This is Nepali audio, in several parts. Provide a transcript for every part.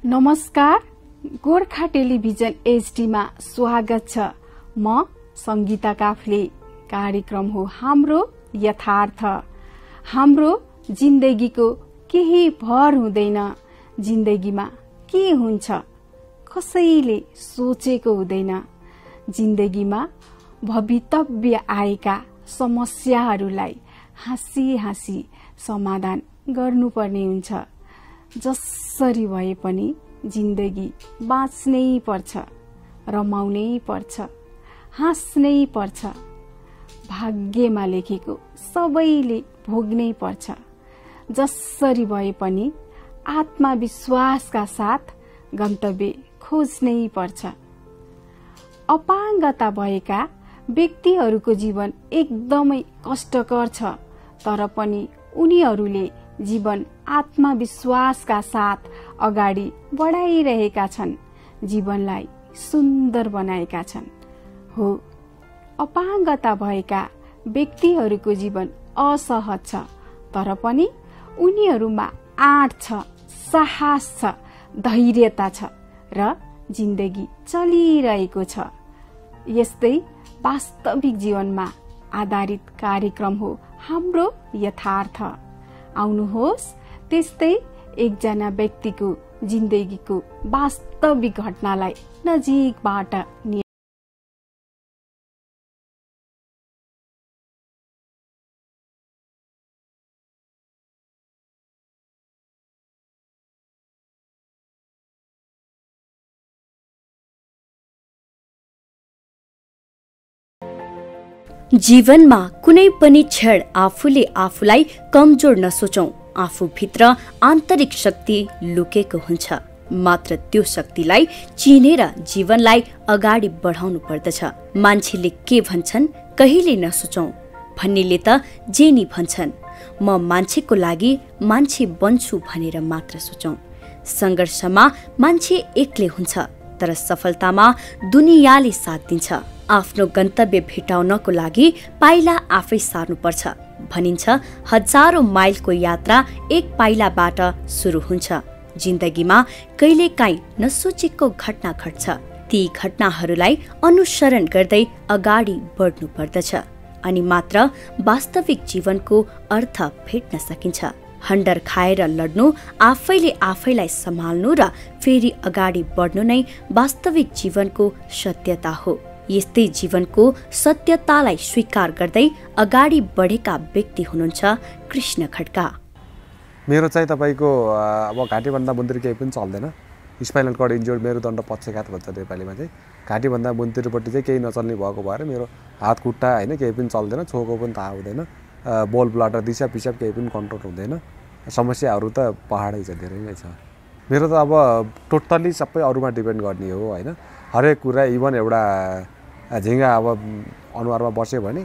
नमस्कार, गोर्खा टेलिभिजन एचडीमा स्वागत छ। म संगीता काफ्ले। कार्यक्रम हो हाम्रो यथार्थ। हाम्रो जिन्दगीको केही भर हुँदैन। जिन्दगीमा के हुन्छ कसैले सोचेको हुँदैन। जिन्दगीमा भवितव्य आएका समस्याहरूलाई हाँसी हाँसी समाधान गर्नुपर्ने हुन्छ। जसरी भए पनि जिन्दगी बाँच्नै पर्छ, रमाउनै पर्छ, हाँस्नै पर्छ। भाग्यमा लेखेको सबैले भोग्नै पर्छ। जसरी भए पनि आत्मविश्वासका साथ गन्तव्य खोज्नै पर्छ। अपाङ्गता भएका व्यक्तिहरूको जीवन एकदमै कष्टकर छ, तर पनि उनीहरूले जीवन आत्मविश्वासका साथ अगाडि बढाइरहेका छन्, जीवनलाई सुन्दर बनाएका छन्। हो, अपाङ्गता भएका व्यक्तिहरूको जीवन असहज छ, तर पनि उनीहरूमा आँट छ, साहस छ, धैर्यता छ र जिन्दगी चलिरहेको छ। यस्तै वास्तविक जीवनमा आधारित कार्यक्रम हो हाम्रो यथार्थ। आउनुहोस्, त्यस्तै एकजना व्यक्तिको जिन्दगीको वास्तविक घटनालाई नजिकबाट जीवनमा कुनै पनि क्षण आफूले आफूलाई कमजोर नसोचौं। आफूभित्र आन्तरिक शक्ति लुकेको हुन्छ, मात्र त्यो शक्तिलाई चिनेर जीवनलाई अगाडि बढाउनु पर्दछ। मान्छेले के भन्छन् कहिले नसोचौं, भन्नेले त जे नि भन्छन्। म मान्छेको लागि मान्छे बन्छु भनेर मात्र सोचौं। संघर्षमा मान्छे एक्लै हुन्छ, तर सफलतामा दुनियाँले साथ दिन्छ। आफ्नो गन्तव्य भेटाउनको लागि पाइला आफै सार्नुपर्छ। भनिन्छ हजारौं माइलको यात्रा एक पाइलाबाट सुरु हुन्छ। जिन्दगीमा कहिलेकाहीँ नसोचेको घटना घट्छ। ती घटनाहरूलाई अनुसरण गर्दै अगाडि बढ्नु पर्दछ, अनि मात्र वास्तविक जीवनको अर्थ भेट्न सकिन्छ। हन्डर खाएर लड्नु, आफैले आफैलाई सम्हाल्नु र फेरि अगाडि बढ्नु नै वास्तविक जीवनको सत्यता हो। यस्तै जीवनको सत्यतालाई स्वीकार गर्दै अगाडि बढेका व्यक्ति हुनुहुन्छ कृष्ण खड्का। मेरो चाहिँ तपाईको अब घाँटीभन्दा मुन्तिर केही पनि चल्दैन। स्पाइनल कर्ड इन्जोर्ड, मेरुदण्ड पक्षघात भन्छ नेपालीमा चाहिँ। घाँटीभन्दा मुन्तिरपट्टि चाहिँ केही नचल्ने भएको भएर मेरो हात खुट्टा होइन केही पनि चल्दैन, छोको पनि थाहा हुँदैन, बोल ब्लाडर दिशा पिसाब केही पनि कन्ट्रोल हुँदैन। समस्याहरू त पहाडै छ, धेरै नै छ। मेरो त अब टोटल्ली सबै अरूमा डिपेन्ड गर्ने हो होइन। हरेक कुरा, इभन एउटा झिङ्गा अब अनुहारमा बस्यो भने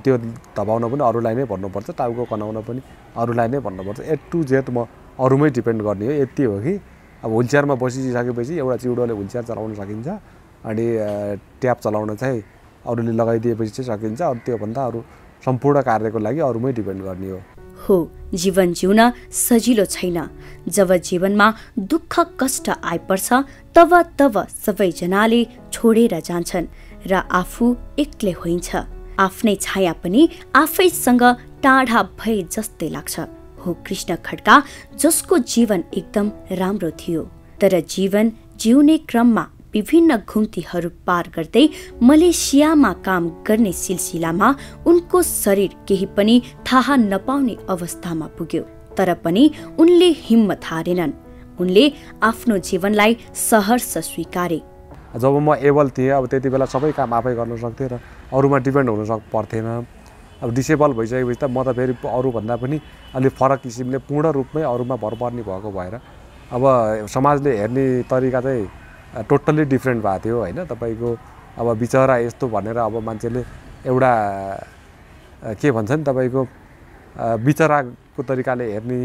त्यो धपाउन पनि अरूलाई नै भन्नुपर्छ, टाउको कनाउन पनि अरूलाई नै भन्नुपर्छ। ए टु जेड म अरूमै डिपेन्ड गर्ने हो। यति हो कि अब व्हिलचेयरमा बसिसकेपछि एउटा चिउडोले व्हिलचेयर चलाउन सकिन्छ, अनि ट्याप चलाउन चाहिँ अरूले लगाइदिएपछि चाहिँ सकिन्छ। अरू त्योभन्दा अरू सम्पूर्ण कार्यको लागि अरूमै डिपेन्ड गर्ने हो। जीवन जिउन सजिलो छैन। जब जीवनमा दुःख कष्ट आइपर्छ तब सबैजनाले छोडेर जान्छन् र आफू एक्लै होइन्छ। आफ्नै छाया पनि आफैसँग टाढा भए जस्तै लाग्छ। हो कृष्ण खड्का, जसको जीवन एकदम राम्रो थियो, तर जीवन जिउने क्रममा विभिन्न घुम्तीहरू पार गर्दै मलेसियामा काम गर्ने सिलसिलामा उनको शरीर केही पनि थाहा नपाउने अवस्थामा पुग्यो। तर पनि उनले हिम्मत हारेनन्। उनले आफ्नो जीवनलाई सहर्ष स्वीकारे। जब म एबल थिएँ, अब त्यति बेला सबै काम आफै गर्न सक्थेँ र अरूमा डिपेन्ड हुन पर्थेन। अब डिसेबल भइसकेपछि त म त फेरि अरूभन्दा पनि अलिक फरक किसिमले पूर्ण रूपमै अरूमा भर पर्ने भएको भएर अब समाजले हेर्ने तरिका चाहिँ टोटल्ली डिफ्रेन्ट भएको थियो होइन। तपाईँको अब बिचरा यस्तो भनेर अब मान्छेले एउटा के भन्छ नि, तपाईँको बिचराको तरिकाले हेर्ने।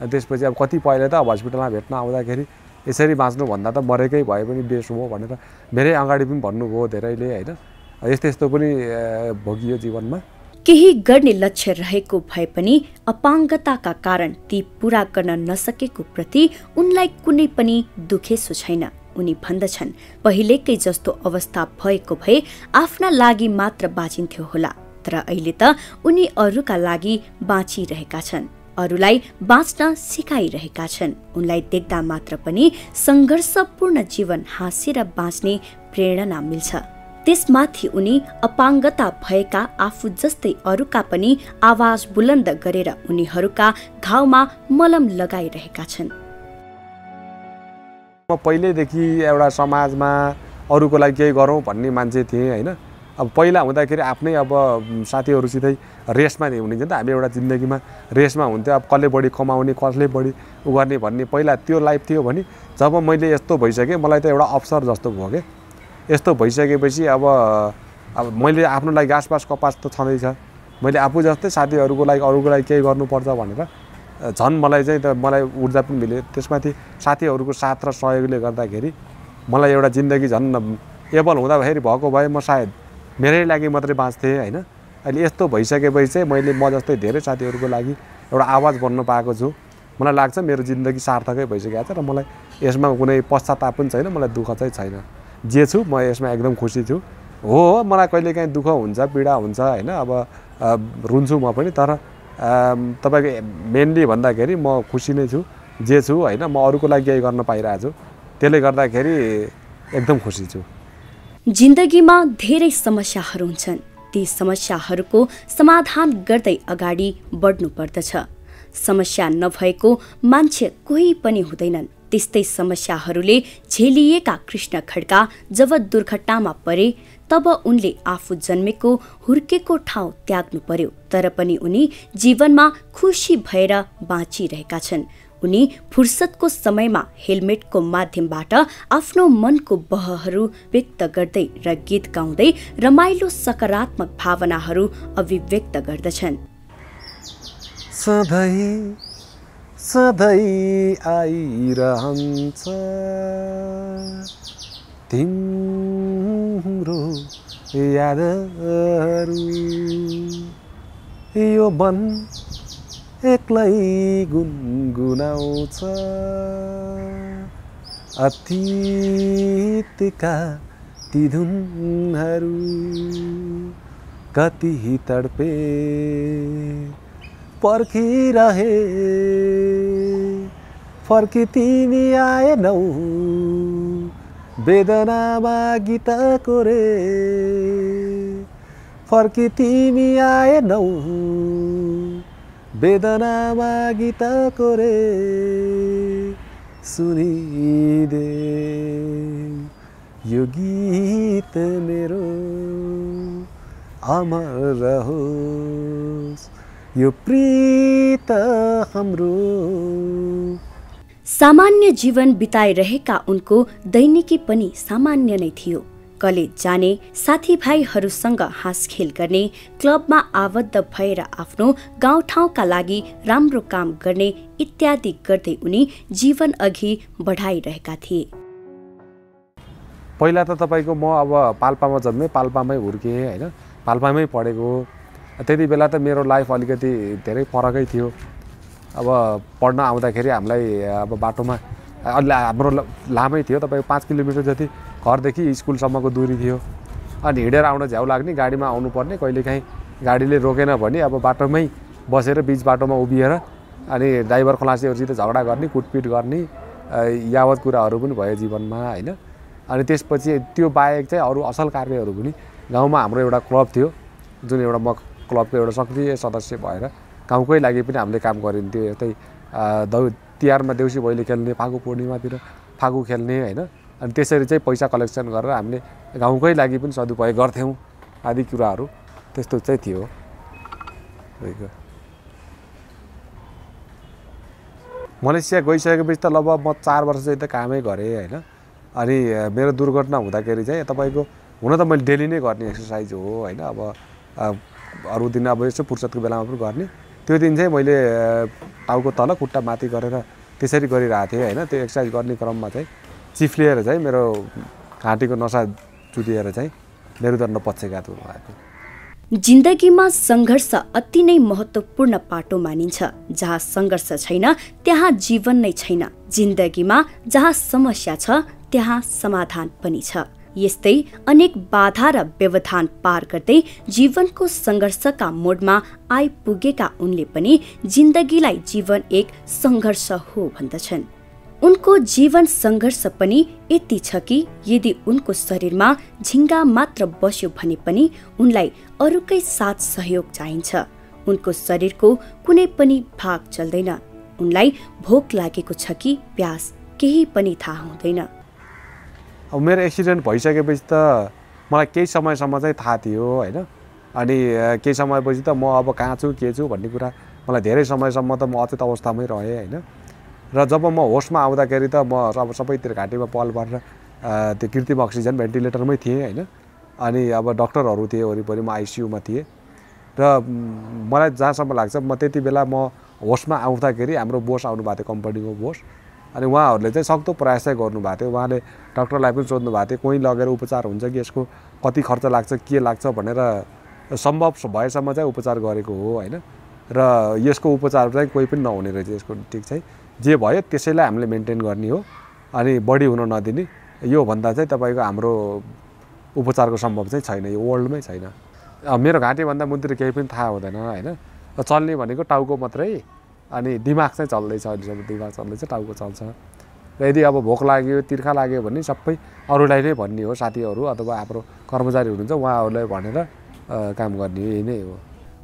त्यसपछि अब कति पहिले त अब हस्पिटलमा भेट्न आउँदाखेरि यसरी बाँच्नुभन्दा त मरेकै भए पनि बेस हो भनेर मेरै अगाडि पनि भन्नुभयो धेरैले होइन। यस्तो यस्तो पनि भोगियो जीवनमा। केही गर्ने लक्ष्य रहेको भए पनि अपाङ्गताका कारण ती पूरा गर्न नसकेको प्रति उनलाई कुनै पनि दुखेसो छैन। उनी भन्दछन्, पहिलेकै जस्तो अवस्था भएको भए आफ्ना लागि मात्र बाँचिन्थ्यो होला, तर अहिले त उनी अरूका लागि बाँचिरहेका छन्, अरूलाई बाँच्न सिकाइरहेका छन्। उनलाई देख्दा मात्र पनि संघर्षपूर्ण जीवन हाँसेर बाँच्ने प्रेरणा मिल्छ। त्यसमाथि उनी अपाङ्गता भएका आफू जस्तै अरूका पनि आवाज बुलन्द गरेर उनीहरूका घाउमा मलम लगाइरहेका छन्। म पहिल्यैदेखि एउटा समाजमा अरूको लागि केही गरौँ भन्ने मान्छे थिएँ होइन। अब पहिला हुँदाखेरि आफ्नै अब साथीहरूसितै रेसमा हुनिन्छ नि त, हामी एउटा जिन्दगीमा रेसमा हुन्थ्यो। अब कसले बढी कमाउने, कसले बढी उ गर्ने भन्ने पहिला त्यो लाइफ थियो भने जब मैले यस्तो भइसकेँ, मलाई त एउटा अवसर जस्तो भयो क्या। यस्तो भइसकेपछि अब मैले आफ्नो लागि घाँसपास कपास त छँदैछ, मैले आफू जस्तै साथीहरूको लागि अरूको लागि केही गर्नुपर्छ भनेर झन् मलाई चाहिँ त मलाई ऊर्जा पनि मिल्यो। त्यसमाथि साथीहरूको साथ र सहयोगले गर्दाखेरि मलाई एउटा जिन्दगी झन् एबल हुँदाखेरि भएको भए म सायद मेरै लागि मात्रै बाँच्थेँ होइन। अहिले यस्तो भइसकेपछि चाहिँ मैले म जस्तै धेरै साथीहरूको लागि एउटा आवाज बन्न पाएको छु। मलाई लाग्छ मेरो जिन्दगी सार्थकै भइसकेको छ र मलाई यसमा कुनै पश्चाताप पनि छैन, मलाई दुःख चाहिँ छैन। जे छु म यसमा एकदम खुसी छु। हो मलाई कहिलेकाहीँ दुःख हुन्छ, पीडा हुन्छ होइन, अब रुन्छु म पनि, तर तपाईँको मेनली भन्दाखेरि म खुसी नै छु जे छु होइन। म अरूको लागि केही गर्न पाइरहेको छु, त्यसले गर्दाखेरि एकदम खुसी छु। जिन्दगीमा धेरै समस्याहरू हुन्छन्, ती समस्याहरूको समाधान गर्दै अगाडि बढ्नु पर्दछ। समस्या नभएको मान्छे कोही पनि हुँदैनन्। त्यस्तै समस्याहरूले झेलिएका कृष्ण खड्का जब दुर्घटनामा परे तब उनले आफू जन्मेको हुर्केको ठाउँ त्याग्नु पर्यो, तर पनि उनी जीवनमा खुसी भएर बाँचिरहेका छन्। उनी फुर्सदको समयमा हेलमेटको माध्यमबाट आफ्नो मनको बहहरू व्यक्त गर्दै र गीत गाउँदै रमाइलो सकारात्मक भावनाहरू अभिव्यक्त गर्दछन्। सधैँ सधैँ आइरहन्छ तिम्रो यादहरू, यो मन एक्लै गुनगुनाउँछ अतीतका ती धुनहरू। कति तडपे पर्खिरहे, फर्की तिमी आएनौ, वेदनामा गीत कोरे, फर्की तिमी आएनौ, वेदनामा गीत कोरे, सुनिदे यो गीत मेरो अमर रहोस्, यो प्रीत हाम्रो। सामान्य जीवन बिताइरहेका उनको दैनिकी पनि सामान्य नै थियो। कलेज जाने, साथीभाइहरूसँग हाँसखेल गर्ने, क्लबमा आबद्ध भएर आफ्नो गाउँठाउँका लागि राम्रो काम गर्ने इत्यादि गर्दै उनी जीवन अघि बढाइरहेका थिए। पहिला त तपाईँको म अब पाल्पामा जन्मेँ, पाल्पामै हुर्केँ होइन, पाल्पामै पढेको। त्यति बेला त मेरो लाइफ अलिकति धेरै फरकै थियो। अब पढ्न आउँदाखेरि हामीलाई अब बाटोमा हाम्रो लामै थियो, तपाईँको 5 किलोमिटर जति घरदेखि स्कुलसम्मको दूरी थियो। अनि हिँडेर आउन झ्याउ लाग्ने, गाडीमा आउनुपर्ने, कहिलेकाहीँ गाडीले रोकेन भने अब बाटोमै बसेर बिच बाटोमा उभिएर अनि ड्राइभर खलासीहरूसित झगडा गर्ने, कुटपिट गर्ने, यावत कुराहरू पनि भयो जीवनमा होइन। अनि त्यसपछि त्यो बाहेक चाहिँ अरू असल कार्यहरू पनि गाउँमा हाम्रो एउटा क्लब थियो, जुन एउटा म क्लबको एउटा सक्रिय सदस्य भएर गाउँकै लागि पनि हामीले काम गरिन्थ्यो। यस्तै तिहारमा देउसी भैली खेल्ने, फागु पूर्णिमातिर फागु खेल्ने होइन। अनि त्यसरी चाहिँ पैसा कलेक्सन गरेर हामीले गाउँकै लागि पनि सदुपयोग गर्थ्यौँ आदि कुराहरू त्यस्तो चाहिँ थियो। मलेसिया गइसकेपछि त लगभग म 4 वर्ष चाहिँ त कामै गरेँ होइन। अनि मेरो दुर्घटना हुँदाखेरि चाहिँ तपाईँको हुन त मैले डेली नै गर्ने एक्सर्साइज हो होइन। अब अरू दिन अब यसो फुर्सदको बेलामा पनि गर्ने, त्यो दिन चाहिँ मैले टाउको तल खुट्टा माथि गरेर त्यसरी गरिरहेको थिएँ होइन। त्यो एक्सर्साइज गर्ने क्रममा चाहिँ चिफ्लिएर चाहिँ मेरो घाँटीको नसा चुदिएर चाहिँ मेरुदण्ड पक्षघात हुनुभएको। जिन्दगीमा सङ्घर्ष अति नै महत्त्वपूर्ण पाटो मानिन्छ। जहाँ सङ्घर्ष छैन त्यहाँ जीवन नै छैन। जिन्दगीमा जहाँ समस्या छ त्यहाँ समाधान पनि छ। यस्तै अनेक बाधा र व्यवधान पार गर्दै जीवनको सङ्घर्षका मोडमा आइपुगेका उनले पनि जिन्दगीलाई जीवन एक सङ्घर्ष हो भन्दछन्। उनको जीवन सङ्घर्ष पनि यति छ कि यदि उनको शरीरमा झिङ्गा मात्र बस्यो भने पनि उनलाई अरूकै साथ सहयोग चाहिन्छ। उनको शरीरको कुनै पनि भाग चल्दैन। उनलाई भोक लागेको छ कि प्यास केही पनि थाहा हुँदैन। अब मेरो एक्सिडेन्ट भइसकेपछि त मलाई केही समयसम्म चाहिँ थाहा थियो होइन। अनि केही समयपछि त म अब कहाँ छु के छु भन्ने कुरा मलाई धेरै समयसम्म त म अचेत अवस्थामै रहेँ होइन। र जब म होसमा आउँदाखेरि त म अब सबैतिर घाँटीमा पल परेर त्यो कृत्रिम अक्सिजन भेन्टिलेटरमै थिएँ होइन। अनि अब डक्टरहरू थिए वरिपरि, म आइसियुमा थिएँ। र मलाई जहाँसम्म लाग्छ म त्यति बेला म होसमा आउँदाखेरि हाम्रो बोस आउनुभएको थियो, कम्पनीको बोस। अनि उहाँहरूले चाहिँ सक्दो प्रयास चाहिँ गर्नुभएको थियो। उहाँले डक्टरलाई पनि सोध्नु भएको थियो कोही लगेर उपचार हुन्छ कि यसको कति खर्च लाग्छ के लाग्छ भनेर सम्भव भएसम्म चाहिँ उपचार गरेको हो होइन। र यसको उपचार चाहिँ कोही पनि नहुने रहेछ यसको, ठिक चाहिँ जे भयो त्यसैलाई हामीले मेन्टेन गर्ने हो अनि बढी हुन नदिने। यो भन्दा चाहिँ तपाईँको हाम्रो उपचारको सम्भव चाहिँ छैन, यो वर्ल्डमै छैन। मेरो घाँटीभन्दा मुन्तिर केही पनि थाहा हुँदैन होइन। चल्ने भनेको टाउको मात्रै, अनि दिमाग चाहिँ चल्दैछ, अहिलेसम्म दिमाग चल्दैछ, टाउको चल्छ। र यदि अब भोक लाग्यो तिर्खा लाग्यो भने सबै अरूलाई नै भन्ने हो, साथीहरू अथवा हाम्रो कर्मचारी हुनुहुन्छ उहाँहरूलाई भनेर काम गर्ने यही नै हो।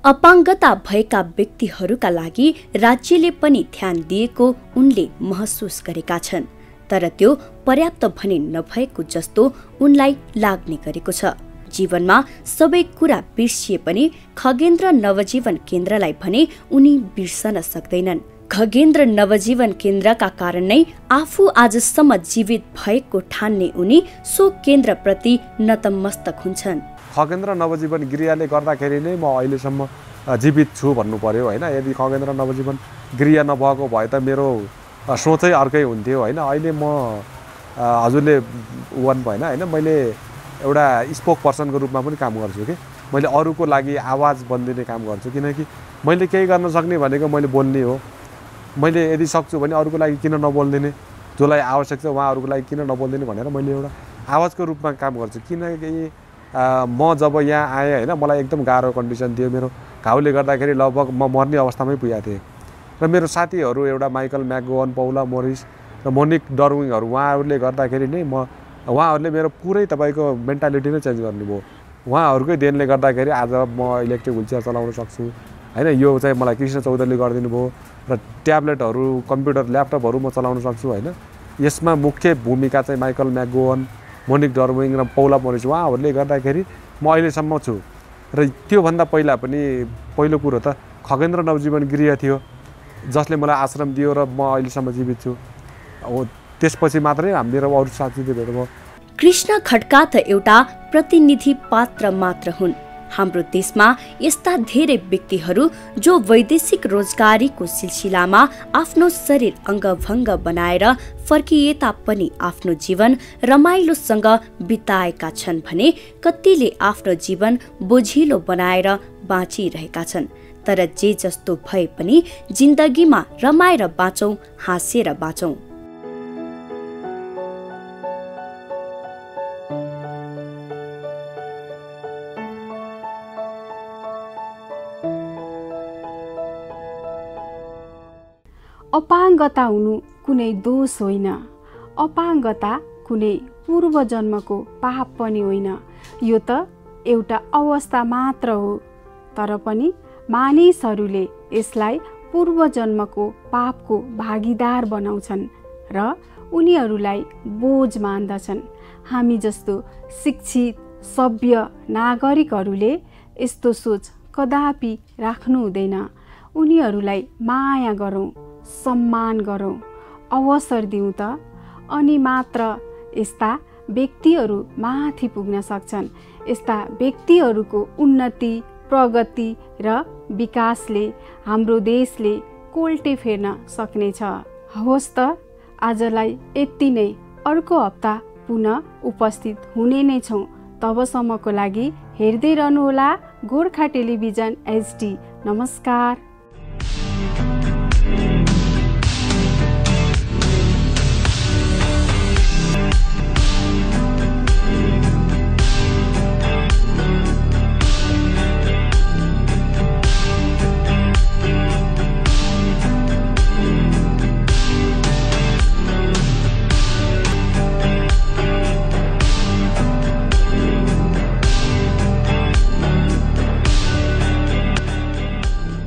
अपाङ्गता भएका व्यक्तिहरूका लागि राज्यले पनि ध्यान दिएको उनले महसुस गरेका छन्। तर त्यो पर्याप्त भने नभएको जस्तो उनलाई लाग्ने गरेको छ। जीवनमा सबै कुरा बिर्सिए पनि खगेन्द्र नवजीवन केन्द्रलाई भने उनी बिर्सन सक्दैनन्। खगेन्द्र नवजीवन केन्द्रका कारण नै आफू आजसम्म जीवित भएको ठान्ने उनी सो केन्द्रप्रति नतमस्तक हुन्छन्। खगेन्द्र नवजीवन गृहले गर्दाखेरि नै म अहिलेसम्म जीवित छु भन्नु पर्यो होइन। यदि खगेन्द्र नवजीवन गृह नभएको भए त मेरो सोचै अर्कै हुन्थ्यो होइन। अहिले म हजुरले भन्नु भएन होइन, मैले एउटा स्पोक पर्सनको रूपमा पनि काम गर्छु कि मैले अरूको लागि आवाज बनिदिने काम गर्छु। किनकि मैले केही गर्न सक्ने भनेको मैले बोल्ने हो। मैले यदि सक्छु भने अरूको लागि किन नबोलिदिने, जसलाई आवश्यक छ उहाँहरूको लागि किन नबोलिदिने भनेर मैले एउटा आवाजको रूपमा काम गर्छु। किनकि म जब यहाँ आएँ होइन मलाई एकदम गाह्रो कन्डिसन थियो। मेरो घाउले गर्दाखेरि लगभग म मर्ने अवस्थामै पुगेको थिएँ। र मेरो साथीहरू एउटा माइकल म्याकगोवन, पौला मोरिस र मोनिक डर्विङहरू उहाँहरूले गर्दाखेरि नै उहाँहरूले मेरो पुरै तपाईँको मेन्टालिटी नै चेन्ज गर्नुभयो। उहाँहरूकै देनले गर्दाखेरि आज म इलेक्ट्रिक व्हिलचेयर चलाउन सक्छु होइन। यो चाहिँ मलाई कृष्ण चौधरीले गरिदिनु भयो। र ट्याब्लेटहरू, कम्प्युटर, ल्यापटपहरू म चलाउन सक्छु होइन। यसमा मुख्य भूमिका चाहिँ माइकल म्याकगोवन, मोनिक डर्विङ र पौला मोरिस उहाँहरूले गर्दाखेरि म अहिलेसम्म छु। र त्योभन्दा पहिला पनि पहिलो कुरो त खगेन्द्र नवजीवन गृह थियो जसले मलाई आश्रम दियो र म अहिलेसम्म जीवित छु। त्यसपछि मात्रै मेरो अरू साथीले भेट भयो। कृष्ण खड्का त एउटा प्रतिनिधि पात्र मात्र हुन्। हाम्रो देशमा यस्ता धेरै व्यक्तिहरू जो वैदेशिक रोजगारीको सिलसिलामा आफ्नो शरीर अङ्गभङ्ग बनाएर फर्किए तापनि आफ्नो जीवन रमाइलोसँग बिताएका छन् भने कतिले आफ्नो जीवन बोझिलो बनाएर बाँचिरहेका छन्। तर जे जस्तो भए पनि जिन्दगीमा रमाएर बाँचौँ, हाँसेर बाँचौँ। अपाङ्गता हुनु कुनै दोष होइन। अपाङ्गता कुनै पूर्व जन्मको पाप पनि होइन। यो त एउटा अवस्था मात्र हो। तर पनि मानिसहरूले यसलाई पूर्व जन्मको पापको भागीदार बनाउँछन् र उनीहरूलाई बोझ मान्दछन्। हामी जस्तो शिक्षित सभ्य नागरिकहरूले यस्तो सोच कदापि राख्नु हुँदैन। उनीहरूलाई माया गरौँ, सम्मान गरौँ, अवसर दिउँ त अनि मात्र यस्ता व्यक्तिहरू माथि पुग्न सक्छन्। यस्ता व्यक्तिहरूको उन्नति, प्रगति र विकासले हाम्रो देशले कोल्टे फेर्न सक्नेछ। होस् त आजलाई यति नै। अर्को हप्ता पुनः उपस्थित हुने नै छौँ। तबसम्मको लागि हेर्दै रहनुहोला गोर्खा टेलिभिजन HD। नमस्कार।